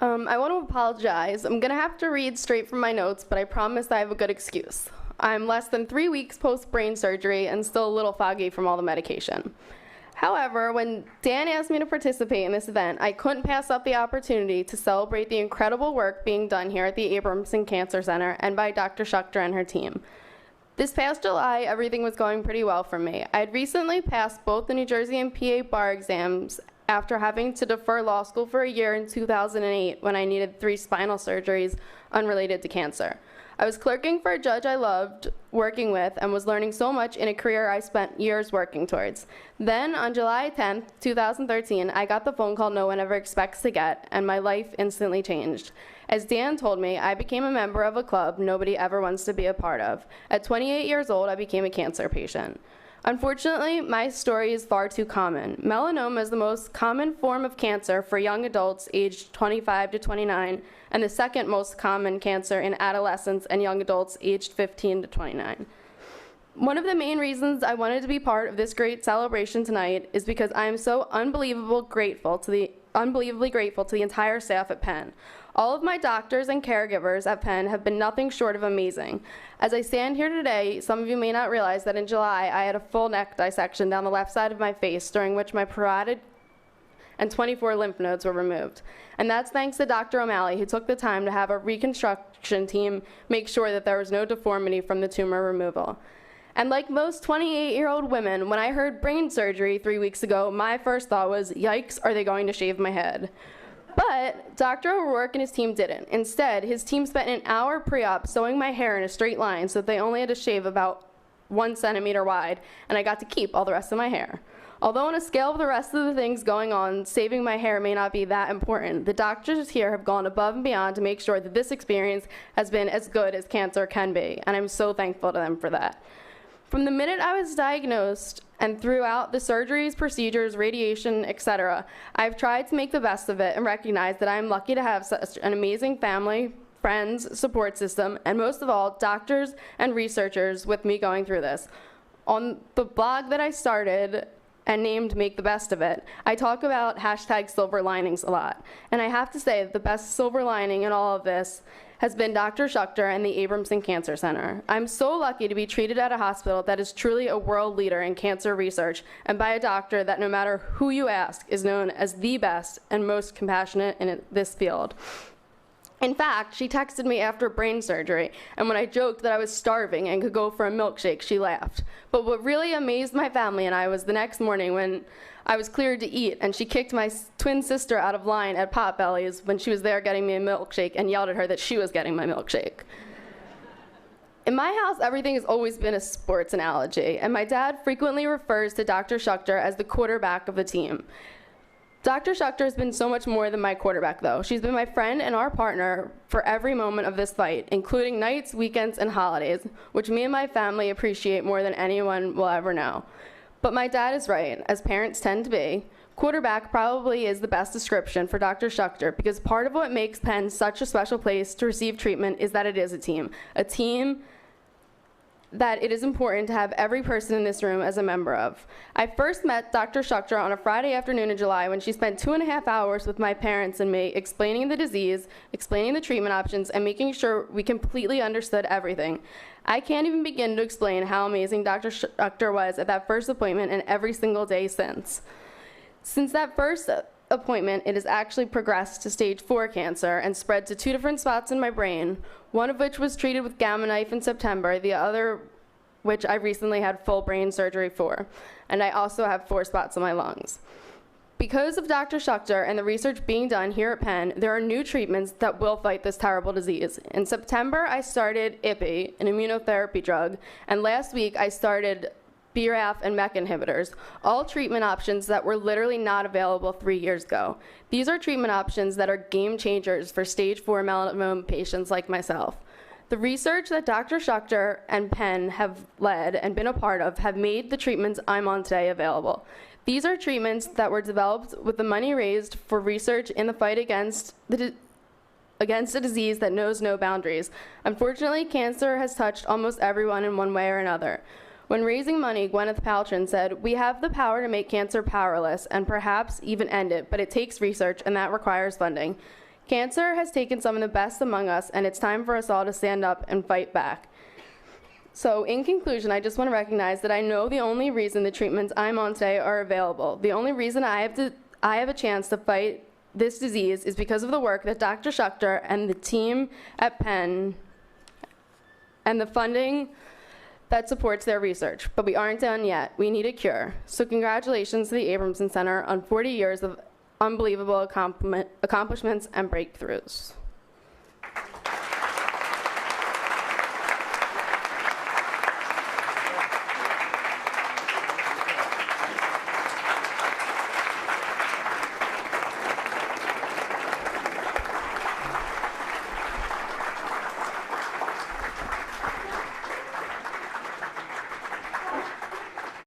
I want to apologize. I'm going to have to read straight from my notes, but I promise I have a good excuse. I'm less than 3 weeks post-brain surgery and still a little foggy from all the medication. However, when Dan asked me to participate in this event, I couldn't pass up the opportunity to celebrate the incredible work being done here at the Abramson Cancer Center and by Dr. Schuchter and her team. This past July, everything was going pretty well for me. I had recently passed both the New Jersey and PA bar exams after having to defer law school for a year in 2008 when I needed 3 spinal surgeries unrelated to cancer. I was clerking for a judge I loved working with and was learning so much in a career I spent years working towards. Then, on July 10th, 2013, I got the phone call no one ever expects to get, and my life instantly changed. As Dan told me, I became a member of a club nobody ever wants to be a part of. At 28 years old, I became a cancer patient. Unfortunately, my story is far too common. Melanoma is the most common form of cancer for young adults aged 25 to 29, and the second most common cancer in adolescents and young adults aged 15 to 29. One of the main reasons I wanted to be part of this great celebration tonight is because I am so unbelievably grateful to the entire staff at Penn. All of my doctors and caregivers at Penn have been nothing short of amazing. As I stand here today, some of you may not realize that in July I had a full neck dissection down the left side of my face, during which my parotid and 24 lymph nodes were removed. And that's thanks to Dr. O'Malley, who took the time to have a reconstruction team make sure that there was no deformity from the tumor removal. And like most 28-year-old women, when I heard brain surgery 3 weeks ago, my first thought was, yikes, are they going to shave my head? But Dr. O'Rourke and his team didn't. Instead, his team spent an hour pre-op sewing my hair in a straight line so that they only had to shave about 1 centimeter wide, and I got to keep all the rest of my hair. Although on a scale of the rest of the things going on, saving my hair may not be that important, the doctors here have gone above and beyond to make sure that this experience has been as good as cancer can be, and I'm so thankful to them for that. From the minute I was diagnosed and throughout the surgeries, procedures, radiation, etc., I've tried to make the best of it and recognize that I'm lucky to have such an amazing family, friends, support system, and most of all, doctors and researchers with me going through this. On the blog that I started and named Make the Best of It, I talk about hashtag silver linings a lot. And I have to say that the best silver lining in all of this has been Dr. Schuchter and the Abramson Cancer Center. I'm so lucky to be treated at a hospital that is truly a world leader in cancer research, and by a doctor that, no matter who you ask, is known as the best and most compassionate in this field. In fact, she texted me after brain surgery, and when I joked that I was starving and could go for a milkshake, she laughed. But what really amazed my family and I was the next morning when I was cleared to eat, and she kicked my twin sister out of line at Potbelly's when she was there getting me a milkshake and yelled at her that she was getting my milkshake. In my house, everything has always been a sports analogy, and my dad frequently refers to Dr. Schuchter as the quarterback of the team. Dr. Schuchter has been so much more than my quarterback, though. She's been my friend and our partner for every moment of this fight, including nights, weekends, and holidays, which me and my family appreciate more than anyone will ever know. But my dad is right, as parents tend to be. Quarterback probably is the best description for Dr. Schuchter, because part of what makes Penn such a special place to receive treatment is that it is a team that it is important to have every person in this room as a member of. I first met Dr. Schuchter on a Friday afternoon in July when she spent 2.5 hours with my parents and me explaining the disease, explaining the treatment options, and making sure we completely understood everything. I can't even begin to explain how amazing Dr. Schuchter was at that first appointment and every single day since. Since that first appointment, it has actually progressed to stage 4 cancer and spread to 2 different spots in my brain, one of which was treated with Gamma Knife in September, the other which I recently had full brain surgery for, and I also have 4 spots in my lungs. Because of Dr. Schuchter and the research being done here at Penn, there are new treatments that will fight this terrible disease. In September, I started IPI, an immunotherapy drug, and last week I started BRAF and MEK inhibitors, all treatment options that were literally not available 3 years ago. These are treatment options that are game changers for stage 4 melanoma patients like myself. The research that Dr. Schuchter and Penn have led and been a part of have made the treatments I'm on today available. These are treatments that were developed with the money raised for research in the fight against a disease that knows no boundaries. Unfortunately, cancer has touched almost everyone in one way or another. When raising money, Gwyneth Paltrow said, "We have the power to make cancer powerless and perhaps even end it, but it takes research and that requires funding. Cancer has taken some of the best among us, and it's time for us all to stand up and fight back." So in conclusion, I just want to recognize that I know the only reason the treatments I'm on today are available, the only reason I have a chance to fight this disease is because of the work that Dr. Schuchter and the team at Penn and the funding that supports their research. But we aren't done yet. We need a cure. So congratulations to the Abramson Center on 40 years of unbelievable accomplishments and breakthroughs.